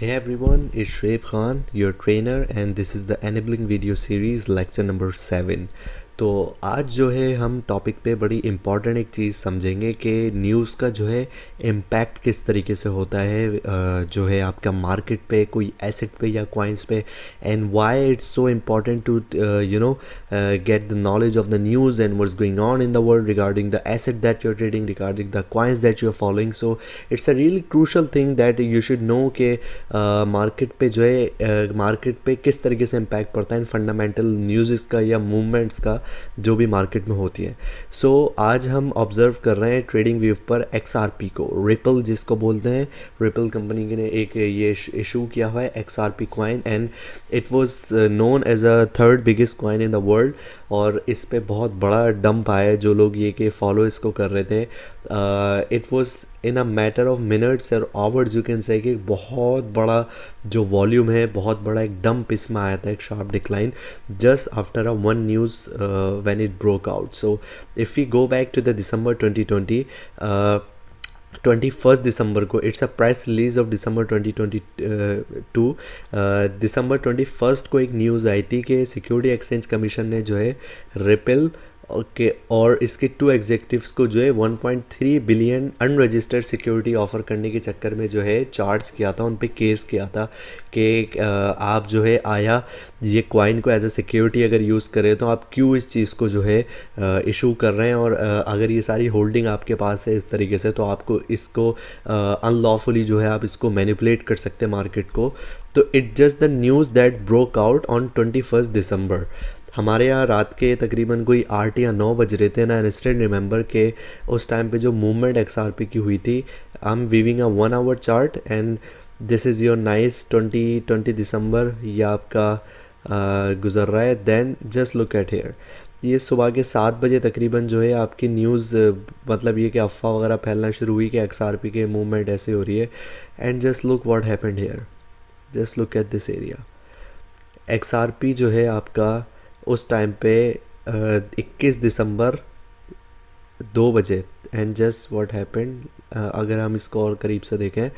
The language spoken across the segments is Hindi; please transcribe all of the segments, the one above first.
Hey everyone, it's Shoaib Khan, your trainer, and this is the enabling video series lecture number 7। तो आज जो है हम टॉपिक पे बड़ी इम्पॉर्टेंट एक चीज़ समझेंगे कि न्यूज़ का जो है इम्पैक्ट किस तरीके से होता है जो है आपका मार्केट पे, कोई एसेट पे या कॉइन्स पे, and why it's so important to get the knowledge of the news and what's going on in the world regarding the asset that you're trading, regarding the coins that you're following. So it's a really crucial thing that you should know कि मार्केट पे जो है मार्केट पे किस तरीके से इम्पैक्ट पड़ता है फंडामेंटल न्यूज़ का या मूवमेंट्स का जो भी मार्केट में होती है। सो आज हम ऑब्जर्व कर रहे हैं ट्रेडिंग व्यू पर XRP को, रिपल जिसको बोलते हैं। रिपल कंपनी ने एक ये इशू किया हुआ है XRP coin, and it was known as a third biggest coin in the world. और इस पे बहुत बड़ा डंप आया है, जो लोग ये कि फॉलो इसको कर रहे थे। It was in a matter of minutes और आवर्स यू कैन से कि बहुत बड़ा जो वॉल्यूम है, बहुत बड़ा एक डंप इसमें आया था, एक sharp decline just after a one news when it broke out. So if we go back to the December 2020, 21 दिसंबर को, it's a price release of December 2022। दिसंबर 21 को एक न्यूज़ आई थी कि सिक्योरिटी एक्सचेंज कमीशन ने जो है रिपल ओके और इसके 2 एग्जीक्यूटिव्स को जो है 1.3 बिलियन अनरजिस्टर्ड सिक्योरिटी ऑफर करने के चक्कर में जो है चार्ज किया था, उन पे केस किया था कि आप जो है आया ये कॉइन को एज अ सिक्योरिटी अगर यूज़ करें तो आप क्यों इस चीज़ को जो है इशू कर रहे हैं, और अगर ये सारी होल्डिंग आपके पास है इस तरीके से तो आपको इसको अनलॉफुली जो है आप इसको मैनिपुलेट कर सकते हैं मार्केट को। तो it just the news that broke out on 21 दिसंबर। हमारे यहाँ रात के तकरीबन कोई 8 या 9 बज रहे थे ना। आई स्टिल रिमेंबर के उस टाइम पे जो मूवमेंट XRP की हुई थी, I am viewing a 1 hour chart and this is your nice 20 December ये आपका गुजर रहा है। Then just look at here, ये सुबह के 7 बजे तकरीबन जो है आपकी न्यूज़ मतलब ये कि अफवाह वगैरह फैलना शुरू हुई कि XRP के मूवमेंट ऐसे हो रही है। And just look what happened here, just look at this area. XRP जो है आपका उस टाइम पे 21 दिसंबर 2 बजे, एंड जस्ट व्हाट हैपेंड, अगर हम इसको और करीब से देखें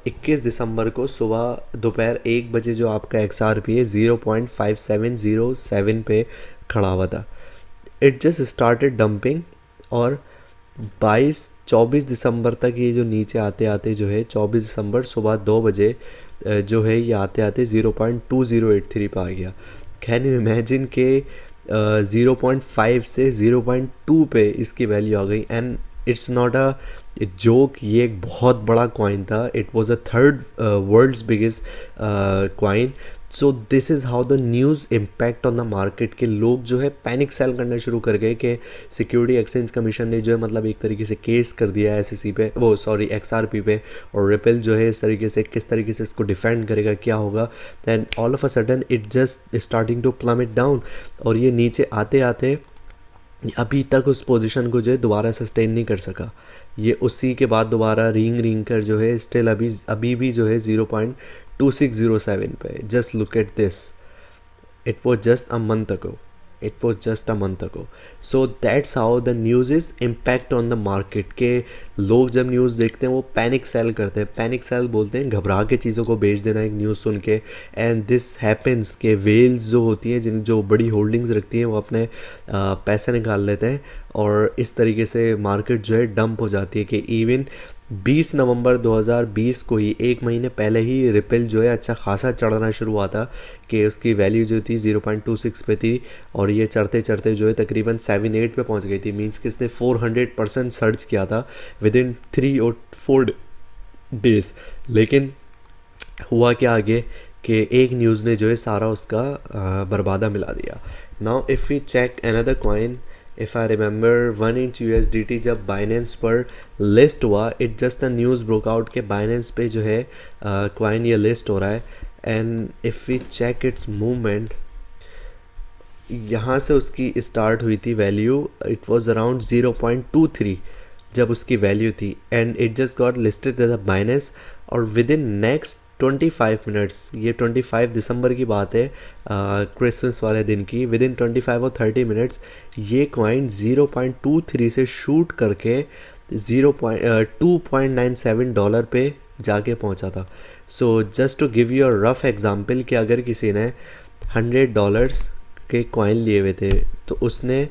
21 दिसंबर को सुबह दोपहर 1 बजे जो आपका XRP है 0.5707 पे खड़ा हुआ था। इट जस्ट स्टार्टेड डंपिंग और 24 दिसंबर तक ये जो नीचे आते आते जो है 24 दिसंबर सुबह 2 बजे जो है ये आते आते 0.2083 पे आ गया। कैन यू इमेजिन के 0.5 से 0.2 पे इसकी वैल्यू आ गई। And it's not a joke, ये एक बहुत बड़ा कॉइन था। It was a third world's biggest coin. So this is how the news impact on the market के लोग जो है पैनिक सेल करना शुरू कर गए कि सिक्योरिटी एक्सचेंज कमीशन ने जो है मतलब एक तरीके से केस कर दिया है SEC पे, वो सॉरी XRP पे, और रिपल जो है इस तरीके से किस तरीके से इसको डिफेंड करेगा, क्या होगा। Then all of a sudden it just starting to plummet down, और ये नीचे आते आते अभी तक उस पोजीशन को जो है दोबारा सस्टेन नहीं कर सका। ये उसी के बाद दोबारा रिंग कर जो है स्टिल अभी भी जो है 0.2607 पे। Just look at this, it was just a month ago, it was just a month ago. So that's how the news is impact on the market के लोग जब न्यूज़ देखते हैं वो पैनिक सेल करते हैं। पैनिक सेल बोलते हैं घबरा के चीज़ों को बेच देना एक न्यूज़ सुन के। एंड दिस हैपेंस के वेल्स जो होती हैं जिन जो बड़ी होल्डिंग्स रखती हैं वो अपने पैसे निकाल लेते हैं, और इस तरीके से मार्केट जो है डंप हो जाती है। कि इवन 20 नवंबर 2020 को ही, एक महीने पहले ही रिपल जो है अच्छा खासा चढ़ना शुरू हुआ था कि उसकी वैल्यू जो थी 0.26 पे थी, और ये चढ़ते चढ़ते जो है तकरीबन 7-8 पे पहुंच गई थी। मींस कि इसने 400% सर्च किया था विद इन 3 और 4 डेज। लेकिन हुआ क्या आगे कि एक न्यूज़ ने जो है सारा उसका बर्बादा मिला दिया। Now if we check another coin, if I remember 1 inch USDT जब बाइनेंस पर लिस्ट हुआ, it just a news broke out के बाइनेंस पे जो है कॉइन ये लिस्ट हो रहा है। And if we check its movement, यहाँ से उसकी स्टार्ट हुई थी वैल्यू, इट वाज अराउंड 0.23 जब उसकी वैल्यू थी, and it just got listed the Binance. और विद इन नेक्स्ट 25 मिनट्स, ये 25 दिसंबर की बात है क्रिसमस वाले दिन की, विद इन 25 और 30 मिनट्स ये कॉइन 0.23 से शूट करके $2.97 पे जाके पहुंचा था। So just to give you a rough example कि अगर किसी ने $100 के कॉइन लिए हुए थे तो उसने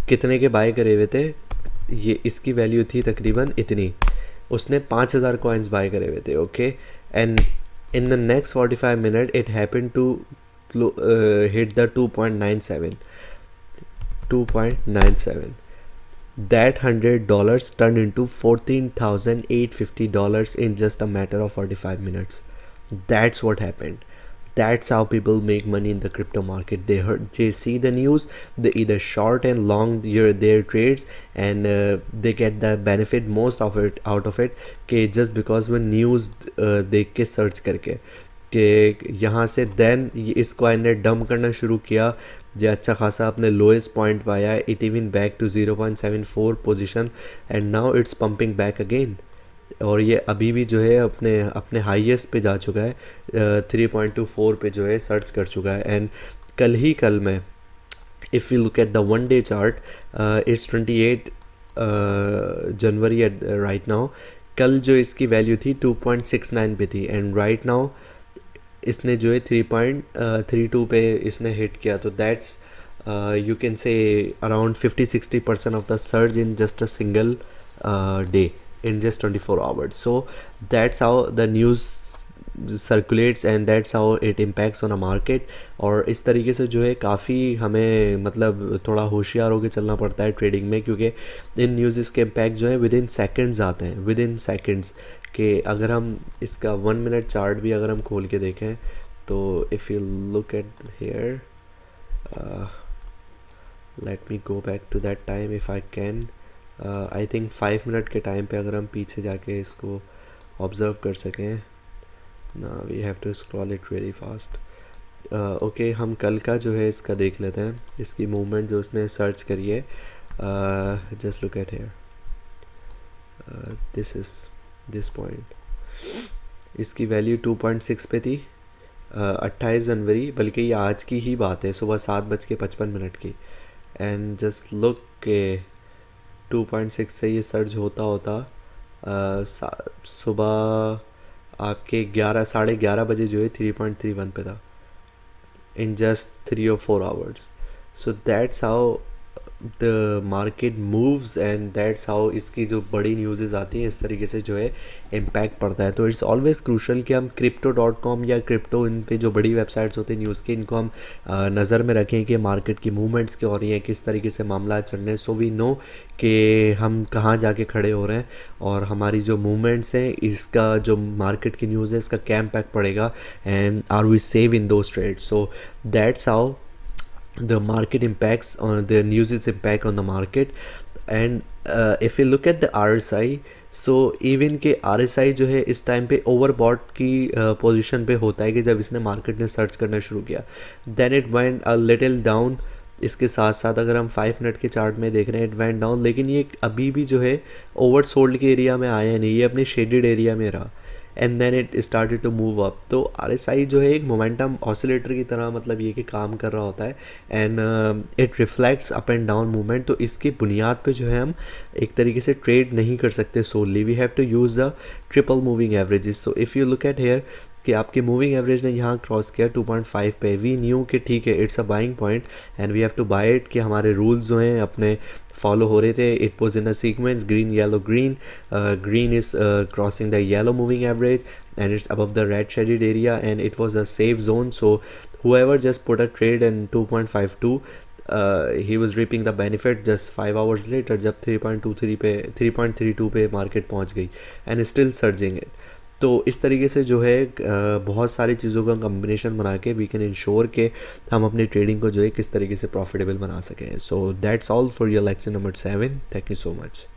कितने के बाय करे हुए थे, ये इसकी वैल्यू थी तकरीबन इतनी, उसने 5,000 कॉइन्स बाय करे हुए थे। Okay, and in the next 45 minute it happen to hit the 2.97. That $100 turned into $14,850 in just a matter of 45 minutes. That's what happened. That's how people make money in the crypto market. They see the news, they either short and long their trades, and they get the benefit most of it out of it, कि just because वो news देख के search करके कि यहाँ से then इस coin ने dump करना शुरू किया, जो अच्छा खासा अपने लोएस्ट पॉइंट पाया, it even back to 0.74 position and now it's pumping back again, और ये अभी भी जो है अपने अपने हाईएस्ट पे जा चुका है, 3.24 पे जो है सर्च कर चुका है। एंड कल में if you look at the one day chart, it's 28 January at right now, कल जो इसकी वैल्यू थी 2.69 पे थी, एंड राइट नाउ इसने जो है 3.32 पे इसने हिट किया। तो that's you can say around 50-60% of the surge in just a single day, in just 24 hours. So that's how the news circulates and that's how it impacts on a market. और इस तरीके से जो है काफ़ी हमें मतलब थोड़ा होशियार होकर चलना पड़ता है ट्रेडिंग में, क्योंकि इन न्यूज़ के इम्पैक्ट जो है विद इन सेकेंड्स आते हैं, विद इन सेकेंड्स के अगर हम इसका 1 मिनट चार्ट भी अगर हम खोल के देखें तो if you look at here, let me go back to that time if I can, I think 5 minute के टाइम पे अगर हम पीछे जाके इसको ऑब्ज़र्व कर सकें ना, we have to scroll it really fast. Okay, हम कल का जो है इसका देख लेते हैं, इसकी मूवमेंट जो उसने सर्च करी है। Just look at here, this point, इसकी वैल्यू 2.6 पे थी 28 जनवरी, बल्कि ये आज की ही बात है, सुबह 7:55 की। एंड जस्ट लुक के 2.6 से ये सर्ज होता होता सुबह आपके 11 बजे जो है 3.31 पे था in just 3 or 4 hours. So that's how the market moves and that's how इसकी जो बड़ी न्यूज़ आती हैं इस तरीके से जो है इम्पैक्ट पड़ता है। तो इट्स ऑलवेज क्रूशल कि हम crypto.com या क्रिप्टो इन पे जो बड़ी वेबसाइट्स होती हैं न्यूज़ के, इनको हम नज़र में रखें कि मार्केट की मूवमेंट्स क्या हो रही हैं, किस तरीके से मामला चल रहे हैं, सो वी नो कि हम कहाँ जाके खड़े हो रहे हैं और हमारी जो मूवमेंट्स हैं इसका जो मार्केट की न्यूज़ है इसका क्या इम्पैक्ट पड़ेगा, and are we save in those trades. So that's how the market impacts on the news's impact on the market. And if you look at the RSI, so even के RSI जो है इस टाइम पे ओवरबॉट की पोजीशन पे होता है कि जब इसने मार्केट ने सर्च करना शुरू किया, then it went a little down. इसके साथ साथ अगर हम 5 मिनट के चार्ट में देख रहे हैं इट वेंट डाउन, लेकिन ये अभी भी जो है ओवर सोल्ड के एरिया में आया नहीं, ये अपने शेडेड एरिया में रहा and then it started to move up. तो RSI जो है एक मोमेंटम ऑसिलेटर की तरह मतलब ये कि काम कर रहा होता है and it reflects up and down movement. तो इसकी बुनियाद पे जो है हम एक तरीके से ट्रेड नहीं कर सकते solely, we have to use the triple moving averages. So if you look at here कि आपकी मूविंग एवरेज ने यहाँ क्रॉस किया 2.5 पे, वी न्यू कि ठीक है it's a buying point and we have to buy it, कि हमारे रूल्स जो हैं अपने फॉलो हो रहे थे। It was in a sequence green yellow green, green is crossing the yellow moving average and it's above the red shaded area and it was a safe zone. So whoever just put a trade in 2.52, he was reaping the benefit just 5 hours later जब 3.23 पे 3.32 पे मार्केट पहुंच गई and still surging it. तो इस तरीके से जो है बहुत सारी चीज़ों का कम्बिनेशन बना के वी कैन इंश्योर के हम अपनी ट्रेडिंग को जो है किस तरीके से प्रॉफिटेबल बना सकें। So that's all for your lecture number 7। Thank you so much.